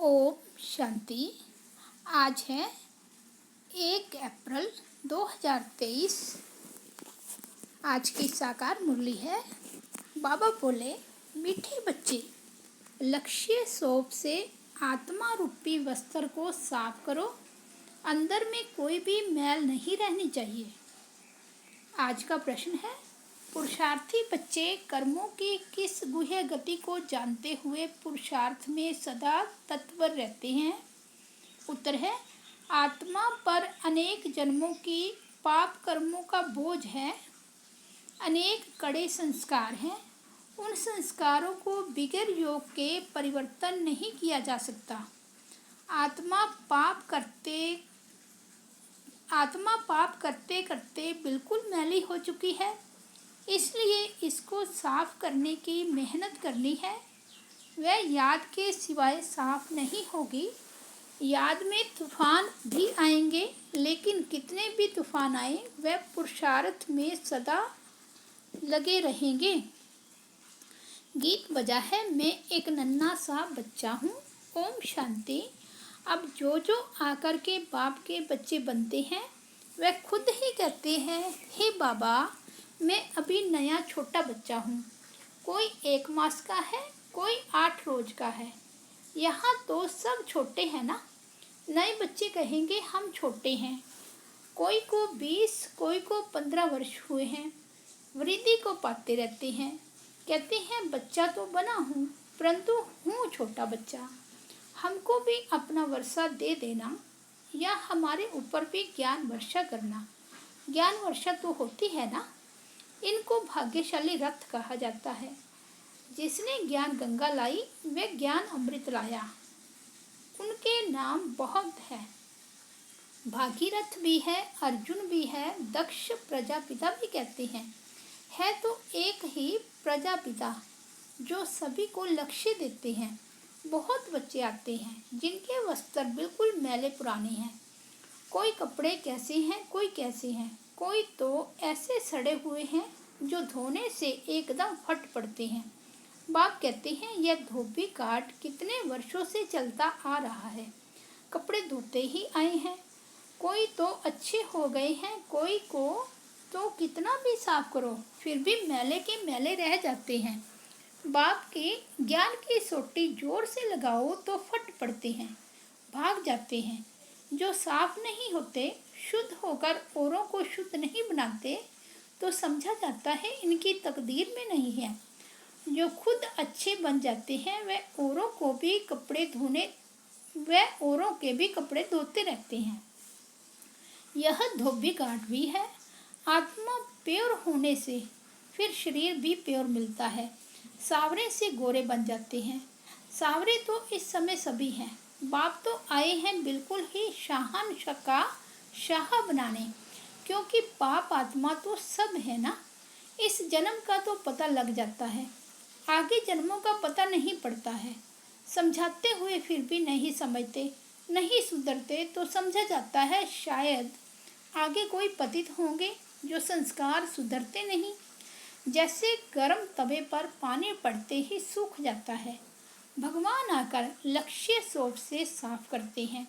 ओम शांति। आज है 1 अप्रैल 2023। आज की साकार मुरली है। बाबा बोले, मीठे बच्चे, लक्ष्य सोप से आत्मा रूपी वस्त्र को साफ करो। अंदर में कोई भी मैल नहीं रहनी चाहिए। आज का प्रश्न है, पुरुषार्थी बच्चे कर्मों की किस गुह्य गति को जानते हुए पुरुषार्थ में सदा तत्पर रहते हैं? उत्तर है, आत्मा पर अनेक जन्मों की पाप कर्मों का बोझ है। अनेक कड़े संस्कार हैं। उन संस्कारों को बिगैर योग के परिवर्तन नहीं किया जा सकता। आत्मा पाप करते करते बिल्कुल मैली हो चुकी है, इसलिए इसको साफ करने की मेहनत करनी है। वह याद के सिवाय साफ नहीं होगी। याद में तूफान भी आएंगे, लेकिन कितने भी तूफान आए वह पुरुषार्थ में सदा लगे रहेंगे। गीत बजा है, मैं एक नन्हा सा बच्चा हूँ। ओम शांति। अब जो आकर के बाप के बच्चे बनते हैं वह खुद ही कहते हैं, हे बाबा, मैं अभी नया छोटा बच्चा हूँ। कोई 1 मास का है, कोई 8 रोज का है। यहाँ तो सब छोटे हैं ना। नए बच्चे कहेंगे हम छोटे हैं। कोई को 20, कोई को 15 वर्ष हुए हैं। वृद्धि को पाते रहते हैं। कहते हैं बच्चा तो बना हूँ, परंतु हूँ छोटा बच्चा। हमको भी अपना वर्षा दे देना, या हमारे ऊपर भी ज्ञान वर्षा करना। ज्ञान वर्षा तो होती है ना। इनको भाग्यशाली रथ कहा जाता है। जिसने ज्ञान गंगा लाई वह ज्ञान अमृत लाया। उनके नाम बहुत है। भागीरथ भी है, अर्जुन भी है, दक्ष प्रजापिता भी कहते हैं। है तो एक ही प्रजापिता जो सभी को लक्ष्य देते हैं। बहुत बच्चे आते हैं जिनके वस्त्र बिल्कुल मैले पुराने हैं। कोई कपड़े कैसे हैं, कोई कैसे हैं। कोई तो ऐसे सड़े हुए हैं जो धोने से एकदम फट पड़ते हैं। बाप कहते हैं, यह धोबी काट कितने वर्षों से चलता आ रहा है। कपड़े धोते ही आए हैं। कोई तो अच्छे हो गए हैं, कोई को तो कितना भी साफ करो फिर भी मैले के मैले रह जाते हैं। बाप के ज्ञान की सोटी जोर से लगाओ तो फट पड़ते हैं, भाग जाते हैं। जो साफ नहीं होते, शुद्ध होकर औरों को शुद्ध नहीं बनाते, तो समझा जाता है इनकी तकदीर में नहीं है। जो खुद अच्छे बन जाते हैं वह औरों के भी कपड़े धोते रहते हैं। यह धोबी घाट भी है। आत्मा प्योर होने से फिर शरीर भी प्योर मिलता है। सावरे से गोरे बन जाते हैं। सावरे तो इस समय सभी हैं। बाप तो आए हैं बिल्कुल ही शाहन का शाह बनाने, क्योंकि पाप आत्मा तो सब है ना। इस जन्म का तो पता लग जाता है, आगे जन्मों का पता नहीं पड़ता है। समझाते हुए फिर भी नहीं समझते, नहीं सुधरते, तो समझा जाता है शायद आगे कोई पतित होंगे जो संस्कार सुधरते नहीं। जैसे गर्म तवे पर पानी पड़ते ही सूख जाता है। भगवान आकर लक्ष्य सोप से साफ करते हैं।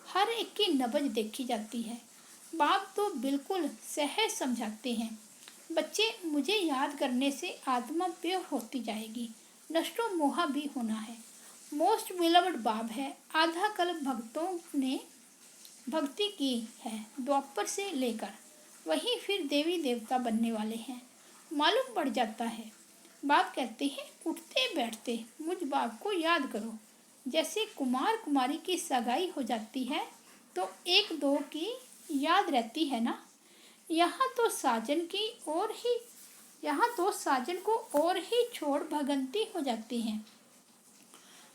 हर एक की नब्ज देखी जाती है। बाप तो बिल्कुल सहज समझाते हैं। बच्चे, मुझे याद करने से आत्मा प्योर होती जाएगी। नष्टो मोहा भी होना है। मोस्ट बिलवड बाप है। आधा कल्प भक्तों ने भक्ति की है, द्वापर से लेकर। वही फिर देवी देवता बनने वाले हैं, मालूम पड़ जाता है। बाप कहते हैं, उठते बैठते मुझ बाप को याद करो। जैसे कुमार कुमारी की सगाई हो जाती है तो 1-2 की याद रहती है ना। यहाँ तो साजन को और ही छोड़ भगंती हो जाती हैं।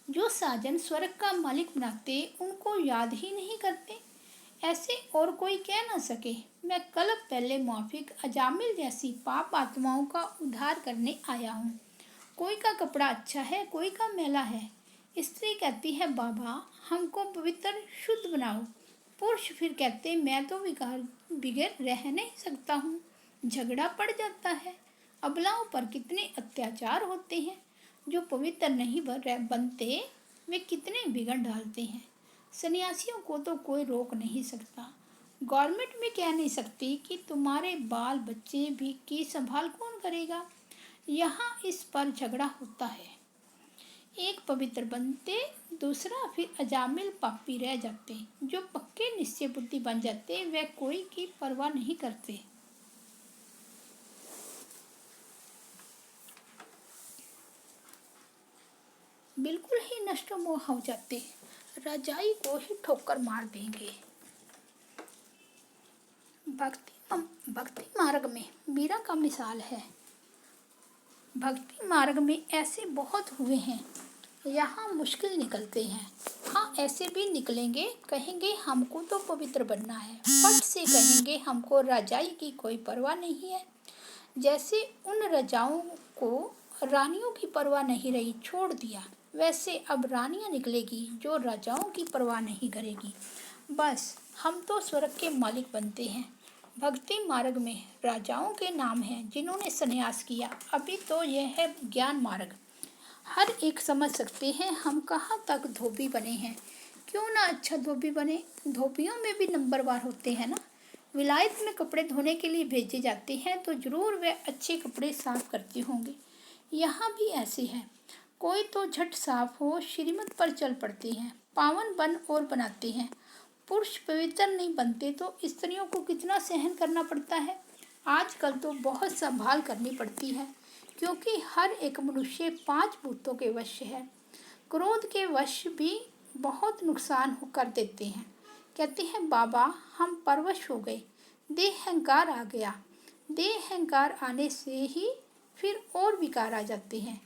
जो साजन स्वर्ग का मालिक बनाते उनको याद ही नहीं करते। ऐसे और कोई कह न सके। मैं कल्प पहले मौफिक अजामिल जैसी पाप आत्माओं का उद्धार करने आया हूँ। कोई का कपड़ा अच्छा है, कोई का मैला है। स्त्री कहती है, बाबा हमको पवित्र शुद्ध बनाओ। पुरुष फिर कहते, मैं तो बिगैर रह नहीं सकता हूँ। झगड़ा पड़ जाता है। अबलाओं पर कितने अत्याचार होते हैं। जो पवित्र नहीं बनते वे कितने बिगड़ डालते हैं। सन्यासियों को तो कोई रोक नहीं सकता। गवर्नमेंट भी कह नहीं सकती कि तुम्हारे बाल बच्चे भी की संभाल कौन करेगा। यहाँ इस पर झगड़ा होता है। एक पवित्र बनते, दूसरा फिर अजामिल पापी रह जाते। जो पक्के निश्चय बुद्धि बन जाते वे कोई की परवाह नहीं करते। बिल्कुल ही नष्ट मोह हो जाते, रजाई को ही ठोकर मार देंगे। भक्ति मार्ग में मीरा का मिसाल है। भक्ति मार्ग में ऐसे बहुत हुए हैं, यहाँ मुश्किल निकलते हैं। हाँ, ऐसे भी निकलेंगे, कहेंगे हमको तो पवित्र बनना है, फट से कहेंगे हमको रजाई की कोई परवाह नहीं है। जैसे उन रजाओं को रानियों की परवाह नहीं रही, छोड़ दिया, वैसे अब रानियां निकलेगी जो राजाओं की परवाह नहीं करेगी। बस हम तो स्वर्ग के मालिक बनते हैं। भक्ति मार्ग में राजाओं के नाम हैं जिन्होंने संन्यास किया। अभी तो यह है ज्ञान मार्ग। हर एक समझ सकते हैं हम कहाँ तक धोबी बने हैं। क्यों ना अच्छा धोबी बने। धोबियों में भी नंबरवार होते हैं ना। विलायत में कपड़े धोने के लिए भेजे जाते हैं तो जरूर वे अच्छे कपड़े साफ करते होंगे। यहाँ भी ऐसे है। कोई तो झट साफ हो श्रीमत पर चल पड़ते हैं, पावन बन और बनाते हैं। पुरुष पवित्र नहीं बनते तो स्त्रियों को कितना सहन करना पड़ता है। आजकल तो बहुत संभाल करनी पड़ती है, क्योंकि हर एक मनुष्य 5 भूतों के वश है। क्रोध के वश भी बहुत नुकसान कर देते हैं। कहते हैं बाबा हम परवश हो गए, देह अहंकार आ गया। देह अहंकार आने से ही फिर और विकार आ जाते हैं।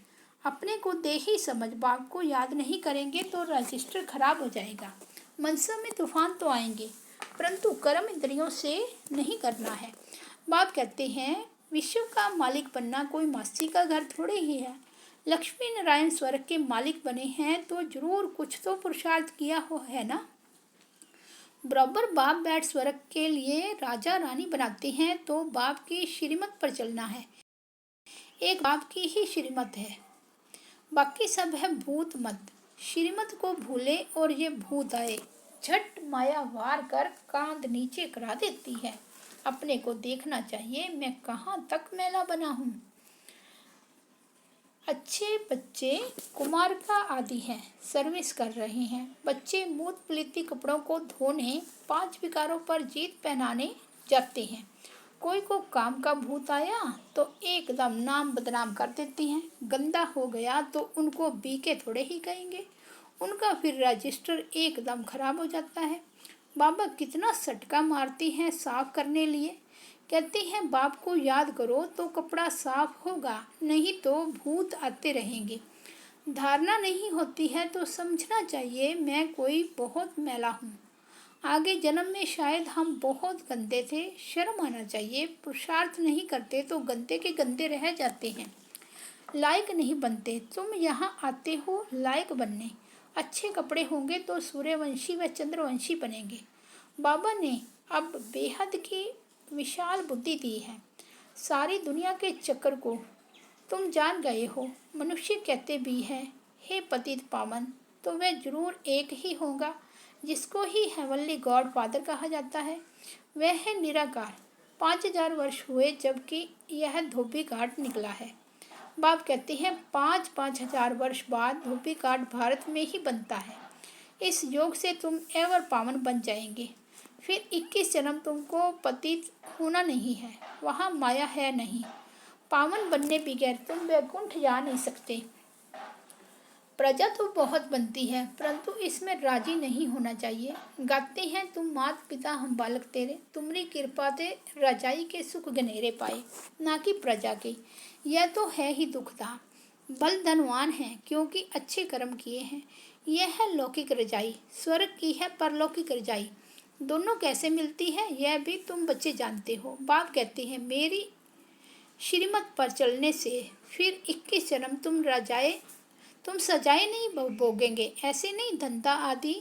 अपने को देही समझ बाप को याद नहीं करेंगे तो रजिस्टर खराब हो जाएगा। मनसा में तूफान तो आएंगे, परंतु कर्म इंद्रियों से नहीं करना है। बाप कहते हैं विश्व का मालिक बनना कोई मासी का घर थोड़े ही है। लक्ष्मी नारायण स्वर्ग के मालिक बने हैं तो जरूर कुछ तो पुरुषार्थ किया हो है ना। बराबर बाप बैठ स्वर्ग के लिए राजा रानी बनाते हैं तो बाप की श्रीमत पर चलना है। एक बाप की ही श्रीमत है, बाकी सब है भूत मत। श्रीमत को भूले और ये भूत आए, झट माया वार कर कांध नीचे करा देती है। अपने को देखना चाहिए मैं कहाँ तक मैला बना हूँ। अच्छे बच्चे कुमार का आदि हैं, सर्विस कर रहे हैं। बच्चे मूत पलीती कपड़ों को धोने 5 विकारों पर जीत पहनाने जाते हैं। कोई को काम का भूत आया तो एकदम नाम बदनाम कर देती हैं। गंदा हो गया तो उनको बीके थोड़े ही कहेंगे, उनका फिर रजिस्टर एकदम खराब हो जाता है। बाबा कितना सटका मारती हैं साफ करने लिए। कहते हैं बाप को याद करो तो कपड़ा साफ होगा, नहीं तो भूत आते रहेंगे। धारणा नहीं होती है तो समझना चाहिए मैं कोई बहुत मैला हूँ। आगे जन्म में शायद हम बहुत गंदे थे, शर्म आना चाहिए। पुरुषार्थ नहीं करते तो गंदे के गंदे रह जाते हैं, लायक नहीं बनते। तुम यहाँ आते हो लायक बनने। अच्छे कपड़े होंगे तो सूर्यवंशी व चंद्रवंशी बनेंगे। बाबा ने अब बेहद की विशाल बुद्धि दी है। सारी दुनिया के चक्कर को तुम जान गए हो। मनुष्य कहते भी हैं हे पतित पावन, तो वह जरूर एक ही होगा जिसको ही हेवनली गॉड फादर कहा जाता है। वह है निराकार। 5000 वर्ष हुए जबकि यह धोबी घाट निकला है। बाप कहते हैं 5-5 हजार वर्ष बाद धोबी घाट भारत में ही बनता है। इस योग से तुम एवर पावन बन जाएंगे। फिर 21 जन्म तुमको पतित होना नहीं है, वहाँ माया है नहीं। पावन बनने बगैर तुम वैकुंठ जा नहीं सकते। प्रजा तो बहुत बनती है, परंतु इसमें राजी नहीं होना चाहिए। गाते हैं तुम मात पिता हम बालक तेरे, तुम्हारी कृपा ते रजाई के सुख गनेरे पाए, ना कि प्रजा के। यह तो है ही दुखदा। बल धनवान है क्योंकि अच्छे कर्म किए हैं। यह है लौकिक रजाई, स्वर्ग की है परलौकिक रजाई। दोनों कैसे मिलती है यह भी तुम बच्चे जानते हो। बाप कहते हैं मेरी श्रीमत पर चलने से फिर 21 जन्म तुम सजाए नहीं भोगेंगे। ऐसे नहीं धंधा आदि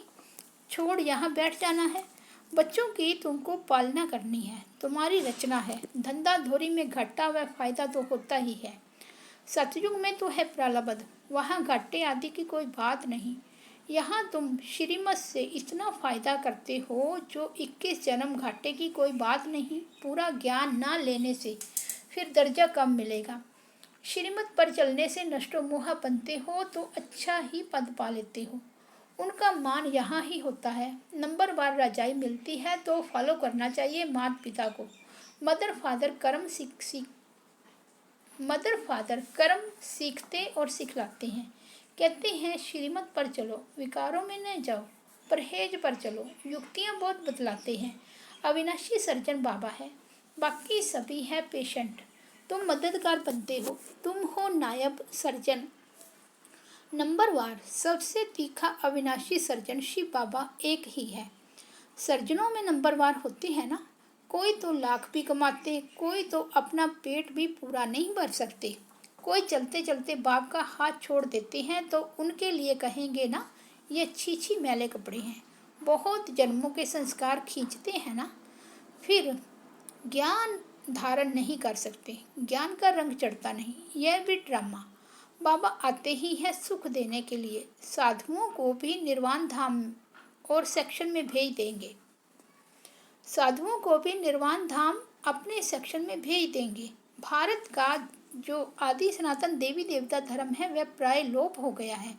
छोड़ यहाँ बैठ जाना है। बच्चों की तुमको पालना करनी है, तुम्हारी रचना है। धंधा धोरी में घाटा व फायदा तो होता ही है। सतयुग में तो है प्रलब्ध, वहाँ घाटे आदि की कोई बात नहीं। यहाँ तुम श्रीमत से इतना फायदा करते हो जो 21 जन्म घाटे की कोई बात नहीं। पूरा ज्ञान ना लेने से फिर दर्जा कम मिलेगा। श्रीमत पर चलने से नष्टो मोह बनते हो तो अच्छा ही पद पा लेते हो। उनका मान यहाँ ही होता है। नंबरवार रजाई मिलती है तो फॉलो करना चाहिए माता पिता को। मदर फादर कर्म सीखते और सिखलाते हैं। कहते हैं श्रीमत पर चलो, विकारों में न जाओ, परहेज पर चलो। युक्तियाँ बहुत बतलाते हैं। अविनाशी सर्जन बाबा है, बाकी सभी है पेशेंट। तुम मददगार बनते हो, तुम हो नायब सर्जन। नंबरवार सबसे तीखा अविनाशी सर्जन शिव बाबा एक ही है। सर्जनों में नंबरवार होते हैं ना। कोई तो लाख भी कमाते, कोई तो अपना पेट भी पूरा नहीं भर सकते। कोई चलते चलते बाप का हाथ छोड़ देते हैं तो उनके लिए कहेंगे ना, ये छी मैले कपड़े हैं। बहुत जन्मों के संस्कार खींचते हैं ना, फिर ज्ञान धारण नहीं कर सकते। ज्ञान का रंग चढ़ता नहीं, यह भी ड्रामा। बाबा आते ही हैं सुख देने के लिए। साधुओं को भी निर्वाण धाम और सेक्शन में भेज देंगे। साधुओं को भी निर्वाण धाम अपने सेक्शन में भेज देंगे। भारत का जो आदि सनातन देवी देवता धर्म है वह प्राय लोप हो गया है।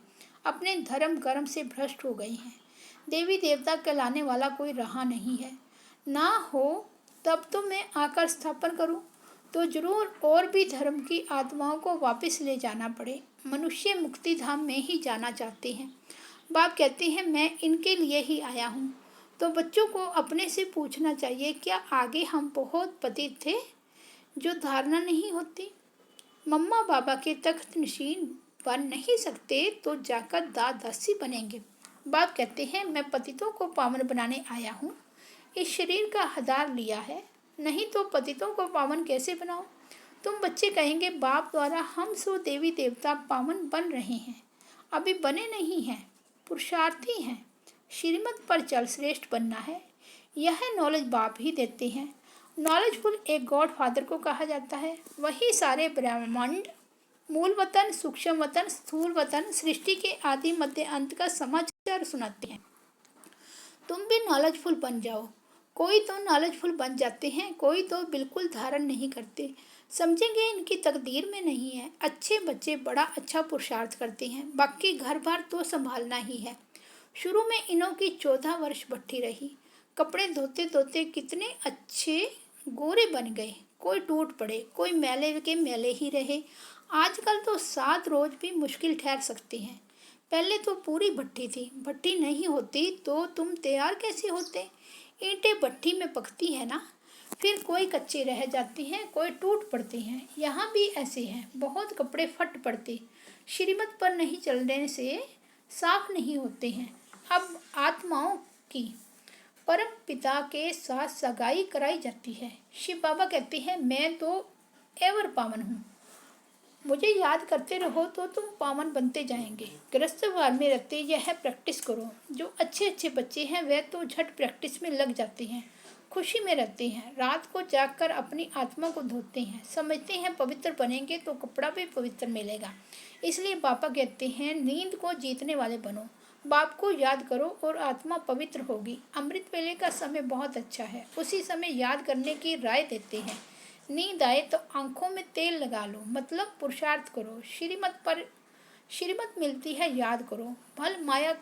अपने धर्म कर्म से भ्रष्ट हो गए हैं। देवी देवता कहलाने वाला कोई रहा नहीं है। ना हो तब तो मैं आकर स्थापन करूं तो जरूर और भी धर्म की आत्माओं को वापस ले जाना पड़े। मनुष्य मुक्ति धाम में ही जाना चाहते हैं। बाप कहते हैं मैं इनके लिए ही आया हूँ। तो बच्चों को अपने से पूछना चाहिए, क्या आगे हम बहुत पतित थे जो धारणा नहीं होती। मम्मा बाबा के तख्त नशीन बन नहीं सकते तो जाकर दासी बनेंगे। बाप कहते हैं मैं पतितों को पावन बनाने आया हूँ। इस शरीर का हदार लिया है, नहीं तो पतितों को पावन कैसे बनाओ। तुम बच्चे कहेंगे बाप द्वारा हम सो देवी देवता पावन बन रहे हैं। अभी बने नहीं हैं, पुरुषार्थी हैं। श्रीमत पर चल श्रेष्ठ बनना है, यह नॉलेज बाप ही देते हैं। नॉलेजफुल एक गॉड फादर को कहा जाता है। वही सारे ब्रह्मांड, मूल वतन, सूक्ष्म वतन, स्थूल वतन, सृष्टि के आदि मध्य अंत का समाचार सुनाते हैं। तुम भी नॉलेजफुल बन जाओ। कोई तो नॉलेजफुल बन जाते हैं, कोई तो बिल्कुल धारण नहीं करते। समझेंगे इनकी तकदीर में नहीं है। अच्छे बच्चे बड़ा अच्छा पुरुषार्थ करते हैं, बाकी घर बार तो संभालना ही है। शुरू में इनों की 14 वर्ष भट्ठी रही। कपड़े धोते धोते कितने अच्छे गोरे बन गए। कोई टूट पड़े, कोई मैले के मैले ही रहे। आजकल तो 7 रोज भी मुश्किल ठहर सकते हैं। पहले तो पूरी भट्ठी थी। भट्ठी नहीं होती तो तुम तैयार कैसे होते। ईंटें भट्ठी में पकती है ना, फिर कोई कच्चे रह जाते हैं, कोई टूट पड़ते हैं। यहाँ भी ऐसे हैं, बहुत कपड़े फट पड़ते। श्रीमत पर नहीं चलने से साफ नहीं होते हैं। अब आत्माओं की परम पिता के साथ सगाई कराई जाती है। शिव बाबा कहते हैं मैं तो एवर पावन हूँ, मुझे याद करते रहो तो तुम पावन बनते जाएंगे। गृहस्थवार में रहते यह प्रैक्टिस करो। जो अच्छे अच्छे बच्चे हैं वे तो झट प्रैक्टिस में लग जाते हैं, खुशी में रहते हैं। रात को जागकर अपनी आत्मा को धोते हैं, समझते हैं पवित्र बनेंगे तो कपड़ा भी पवित्र मिलेगा। इसलिए पापा कहते हैं नींद को जीतने वाले बनो। बाप को याद करो और आत्मा पवित्र होगी। अमृत वेले का समय बहुत अच्छा है, उसी समय याद करने की राय देते हैं। नींद आए तो आंखों में तेल लगा लो, मतलब पुरुषार्थ करो। श्रीमत मिलती है याद करो। भल माया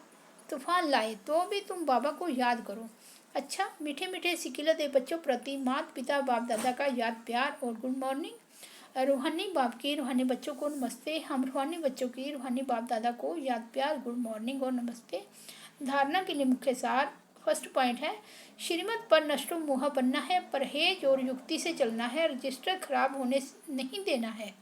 तूफान लाए तो भी तुम बाबा को याद करो। अच्छा, मीठे मीठे सिकिलते बच्चों प्रति माता पिता बाप दादा का याद प्यार और गुड मॉर्निंग। रूहानी बाप की रूहानी बच्चों को नमस्ते। हम रूहानी बच्चों की रूहानी बाप दादा को याद प्यार गुड मॉर्निंग और नमस्ते। धारणा के लिए मुख्य सार फर्स्ट पॉइंट है श्रीमत पर नष्टो मोह बनना है, परहेज और युक्ति से चलना है, रजिस्टर खराब होने नहीं देना है।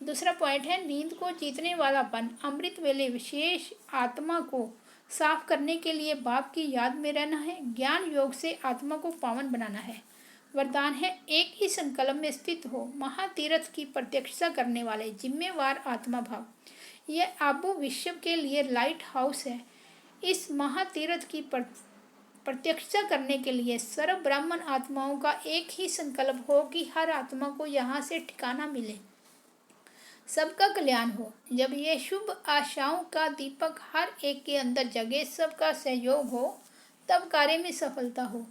दूसरा पॉइंट है नींद को जीतने वालापन। अमृत वेले विशेष आत्मा को साफ करने के लिए बाप की याद में रहना है। ज्ञान योग से आत्मा को पावन बनाना है। वरदान है एक ही संकल्प में स्थित हो, महातीर्थ की प्रत्यक्षता करने वाले जिम्मेवार आत्मा भाव। यह आबू विश्व के लिए लाइट हाउस है। इस महातीर्थ की प्रत्यक्षता करने के लिए सर्व ब्राह्मण आत्माओं का एक ही संकल्प हो कि हर आत्मा को यहाँ से ठिकाना मिले। सबका कल्याण हो। जब ये शुभ आशाओं का दीपक हर एक के अंदर जगे, सबका सहयोग हो, तब कार्य में सफलता हो।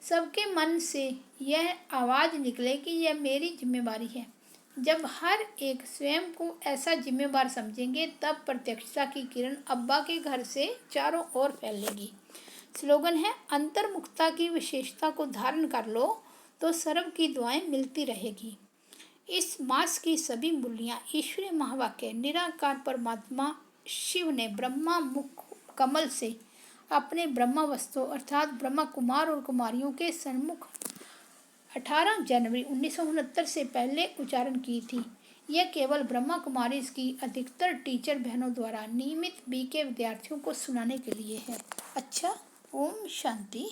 सबके मन से यह आवाज़ निकले कि यह मेरी जिम्मेवारी है। जब हर एक स्वयं को ऐसा जिम्मेवार समझेंगे, तब प्रत्यक्षता की किरण अब्बा के घर से चारों ओर फैलेगी। स्लोगन है, अंतर्मुखता की विशेषता को धारण कर लो तो सर्व की दुआएं मिलती रहेगी। इस मास की सभी मूल्यां ईश्वरीय महावाक्य निराकार परमात्मा शिव ने ब्रह्मा मुख कमल से अपने ब्रह्मा वस्तु अर्थात ब्रह्मा कुमार और कुमारियों के सन्मुख 18 जनवरी 1969 से पहले उच्चारण की थी। यह केवल ब्रह्मा कुमारी की अधिकतर टीचर बहनों द्वारा नियमित बीके विद्यार्थियों को सुनाने के लिए है। अच्छा, ओम शांति।